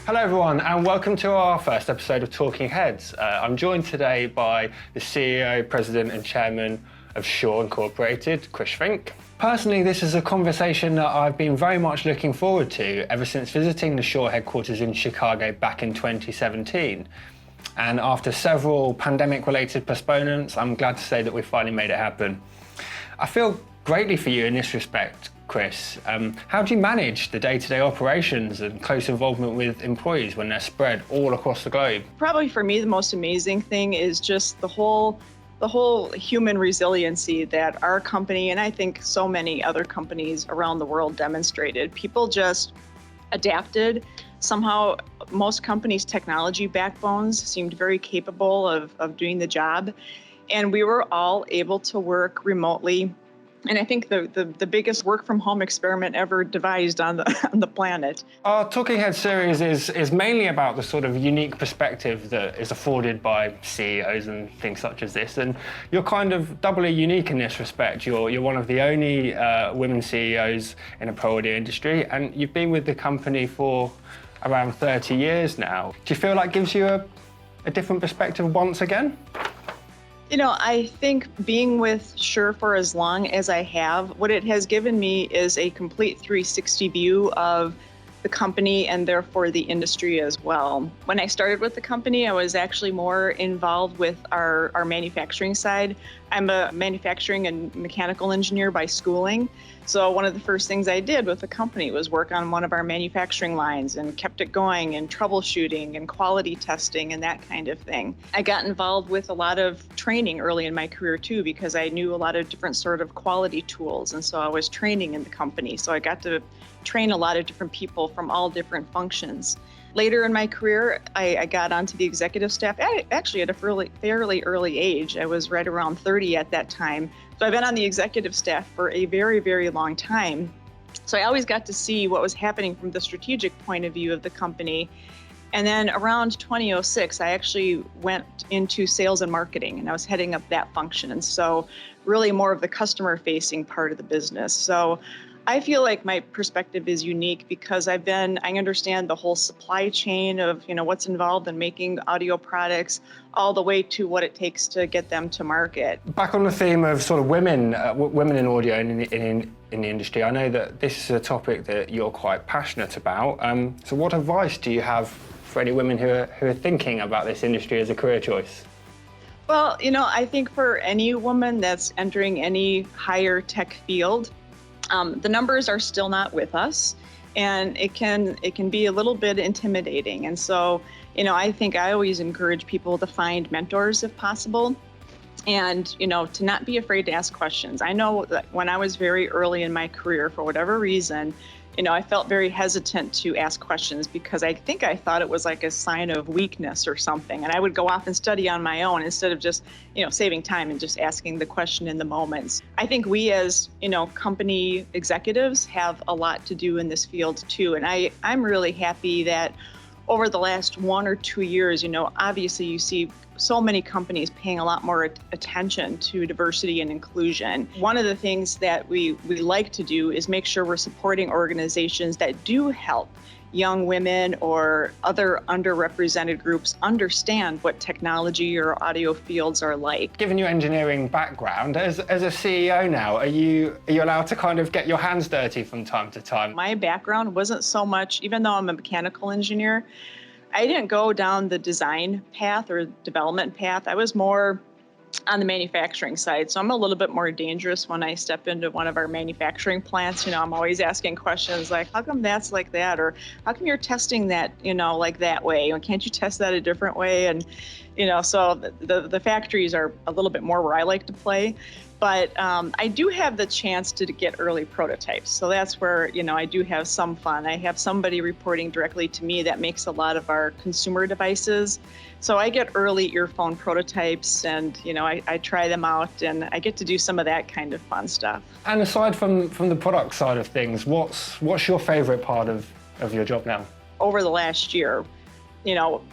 Hello everyone and welcome to our first episode of Talking Heads. I'm joined today by the CEO, President and Chairman of Shure Incorporated, Schyvinck. Personally, this is a conversation that I've been very much looking forward to ever since visiting the Shure headquarters in Chicago back in 2017. And after several pandemic-related postponements, I'm glad to say that we've finally made it happen. I feel greatly for you in this respect, Chris. How do you manage the day-to-day operations and close involvement with employees when they're spread all across the globe? Probably for me, the most amazing thing is just the whole human resiliency that our company, and I think so many other companies around the world, demonstrated. People just adapted. Somehow, most companies' technology backbones seemed very capable of doing the job, and we were all able to work remotely. And I think the biggest work from home experiment ever devised on the planet. Our Talking Head series is mainly about the sort of unique perspective that is afforded by CEOs and things such as this. And you're kind of doubly unique in this respect. You're one of the only women CEOs in the pro audio industry, and you've been with the company for around 30 years now. Do you feel like gives you a different perspective once again? You know, I think being with Shure for as long as I have, what it has given me is a complete 360 view of the company and therefore the industry as well. When I started with the company, I was actually more involved with our manufacturing side. I'm a manufacturing and mechanical engineer by schooling. So one of the first things I did with the company was work on one of our manufacturing lines and kept it going and troubleshooting and quality testing and that kind of thing. I got involved with a lot of training early in my career too, because I knew a lot of different sort of quality tools. And so I was training in the company. So I got to train a lot of different people from all different functions. Later in my career, I got onto the executive staff, actually at a fairly early age. I was right around 30 at that time. So I've been on the executive staff for a very, very long time. So I always got to see what was happening from the strategic point of view of the company. And then around 2006, I actually went into sales and marketing, and I was heading up that function. And so really more of the customer-facing part of the business. So I feel like my perspective is unique because I understand the whole supply chain of, what's involved in making audio products all the way to what it takes to get them to market. Back on the theme of sort of women in audio in the industry, I know that this is a topic that you're quite passionate about. So what advice do you have for any women who are thinking about this industry as a career choice? Well, I think for any woman that's entering any higher tech field, the numbers are still not with us, and it can be a little bit intimidating. And so, I think I always encourage people to find mentors if possible, and, to not be afraid to ask questions. I know that when I was very early in my career, for whatever reason, I felt very hesitant to ask questions because I think I thought it was like a sign of weakness or something. And I would go off and study on my own instead of just, saving time and just asking the question in the moments. I think we as, company executives have a lot to do in this field too. And I'm really happy that over the last 1 or 2 years, obviously you see so many companies paying a lot more attention to diversity and inclusion. One of the things that we like to do is make sure we're supporting organizations that do help young women or other underrepresented groups understand what technology or audio fields are like. Given your engineering background, as a CEO now, are you allowed to kind of get your hands dirty from time to time? My background wasn't so much, even though I'm a mechanical engineer, I didn't go down the design path or development path. I was more on the manufacturing side. So I'm a little bit more dangerous when I step into one of our manufacturing plants. I'm always asking questions like, how come that's like that? Or how come you're testing that, like that way? Can't you test that a different way? And, so the factories are a little bit more where I like to play. But I do have the chance to get early prototypes. So that's where, I do have some fun. I have somebody reporting directly to me that makes a lot of our consumer devices. So I get early earphone prototypes and, I try them out and I get to do some of that kind of fun stuff. And aside from the product side of things, what's your favorite part of your job now? Over the last year,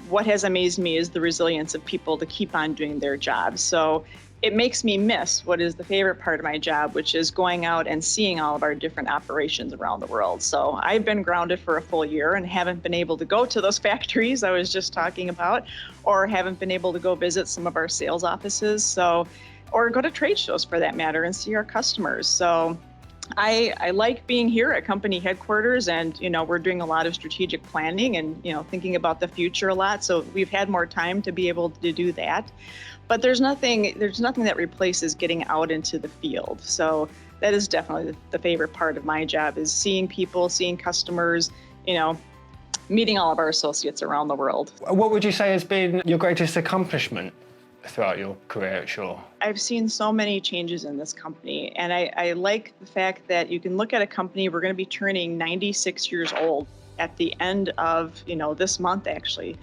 what has amazed me is the resilience of people to keep on doing their jobs. So it makes me miss what is the favorite part of my job, which is going out and seeing all of our different operations around the world. So I've been grounded for a full year and haven't been able to go to those factories I was just talking about, or haven't been able to go visit some of our sales offices, or go to trade shows for that matter and see our customers. So I like being here at company headquarters, and we're doing a lot of strategic planning and thinking about the future a lot. So we've had more time to be able to do that. But there's nothing that replaces getting out into the field. So that is definitely the favorite part of my job, is seeing people, seeing customers, meeting all of our associates around the world. What would you say has been your greatest accomplishment throughout your career at Shure? I've seen so many changes in this company, and I like the fact that you can look at a company. We're going to be turning 96 years old at the end of this month, actually.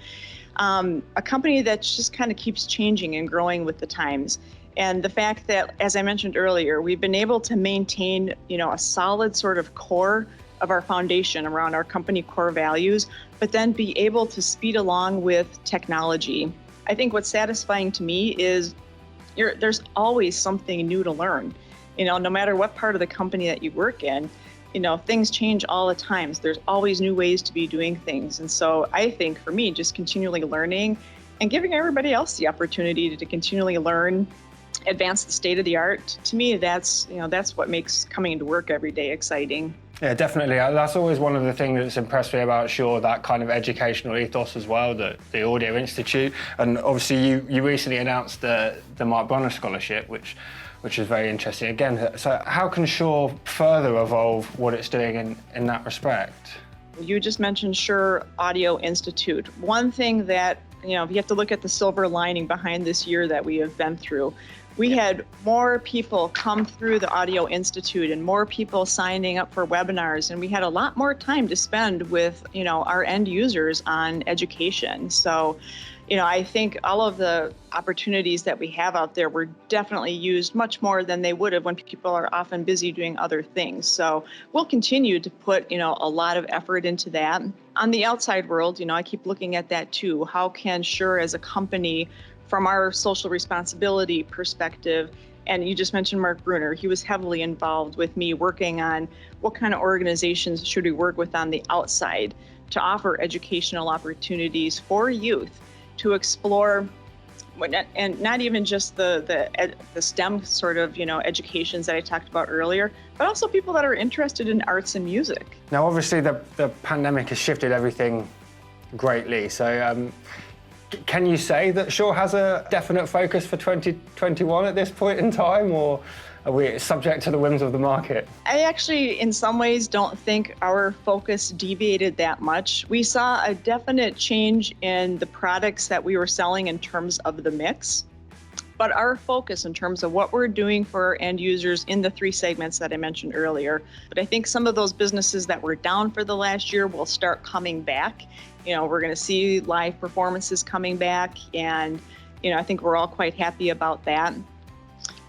A company that just kind of keeps changing and growing with the times. And the fact that, as I mentioned earlier, we've been able to maintain, a solid sort of core of our foundation around our company core values, but then be able to speed along with technology. I think what's satisfying to me is there's always something new to learn. No matter what part of the company that you work in, things change all the time. So there's always new ways to be doing things. And so I think for me, just continually learning and giving everybody else the opportunity to continually learn, advance the state of the art, to me, that's what makes coming to work every day exciting. Yeah, definitely. That's always one of the things that's impressed me about Shure, that kind of educational ethos as well, the Audio Institute. And obviously you recently announced the Mark Bronner Scholarship, which is very interesting. Again, so how can Shure further evolve what it's doing in that respect? You just mentioned Shure Audio Institute. One thing that, you have to look at the silver lining behind this year that we have been through. We had more people come through the Audio Institute and more people signing up for webinars, and we had a lot more time to spend with, our end users on education. So, I think all of the opportunities that we have out there were definitely used much more than they would have when people are often busy doing other things. So we'll continue to put, a lot of effort into that. On the outside world, I keep looking at that too. How can Shure as a company, from our social responsibility perspective, and you just mentioned Mark Brunner, he was heavily involved with me working on what kind of organizations should we work with on the outside to offer educational opportunities for youth to explore, and not even just the STEM sort of educations that I talked about earlier, but also people that are interested in arts and music. Now, obviously, the pandemic has shifted everything greatly. So, can you say that Shure has a definite focus for 2021 at this point in time, or are we subject to the whims of the market? I actually, in some ways, don't think our focus deviated that much. We saw a definite change in the products that we were selling in terms of the mix, but our focus in terms of what we're doing for our end users in the 3 segments that I mentioned earlier. But I think some of those businesses that were down for the last year will start coming back. We're going to see live performances coming back, and, I think we're all quite happy about that.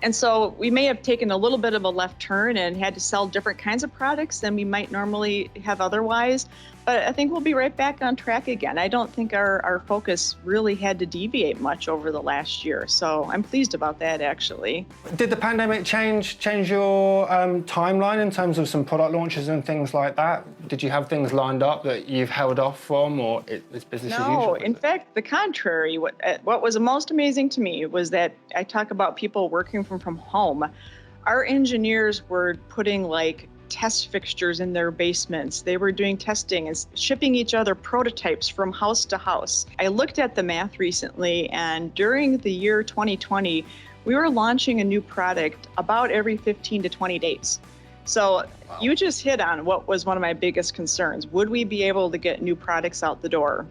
And so we may have taken a little bit of a left turn and had to sell different kinds of products than we might normally have otherwise. But I think we'll be right back on track again. I don't think our focus really had to deviate much over the last year. So I'm pleased about that, actually. Did the pandemic change your timeline in terms of some product launches and things like that? Did you have things lined up that you've held off from, or it's business as usual? No, in fact, the contrary. What was most amazing to me was that I talk about people working from home. Our engineers were putting test fixtures in their basements. They were doing testing and shipping each other prototypes from house to house. I looked at the math recently, and during the year 2020, we were launching a new product about every 15 to 20 days. So you just hit on what was one of my biggest concerns. Would we be able to get new products out the door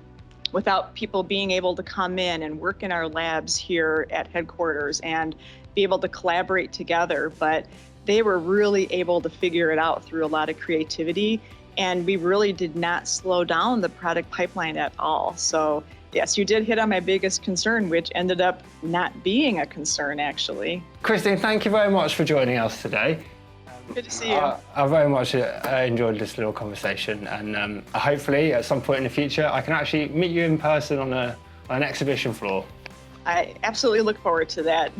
without people being able to come in and work in our labs here at headquarters and be able to collaborate together? But they were really able to figure it out through a lot of creativity, and we really did not slow down the product pipeline at all. So yes, you did hit on my biggest concern, which ended up not being a concern, actually. Christine, thank you very much for joining us today. Good to see you. I very much enjoyed this little conversation, and hopefully at some point in the future I can actually meet you in person on an exhibition floor. I absolutely look forward to that.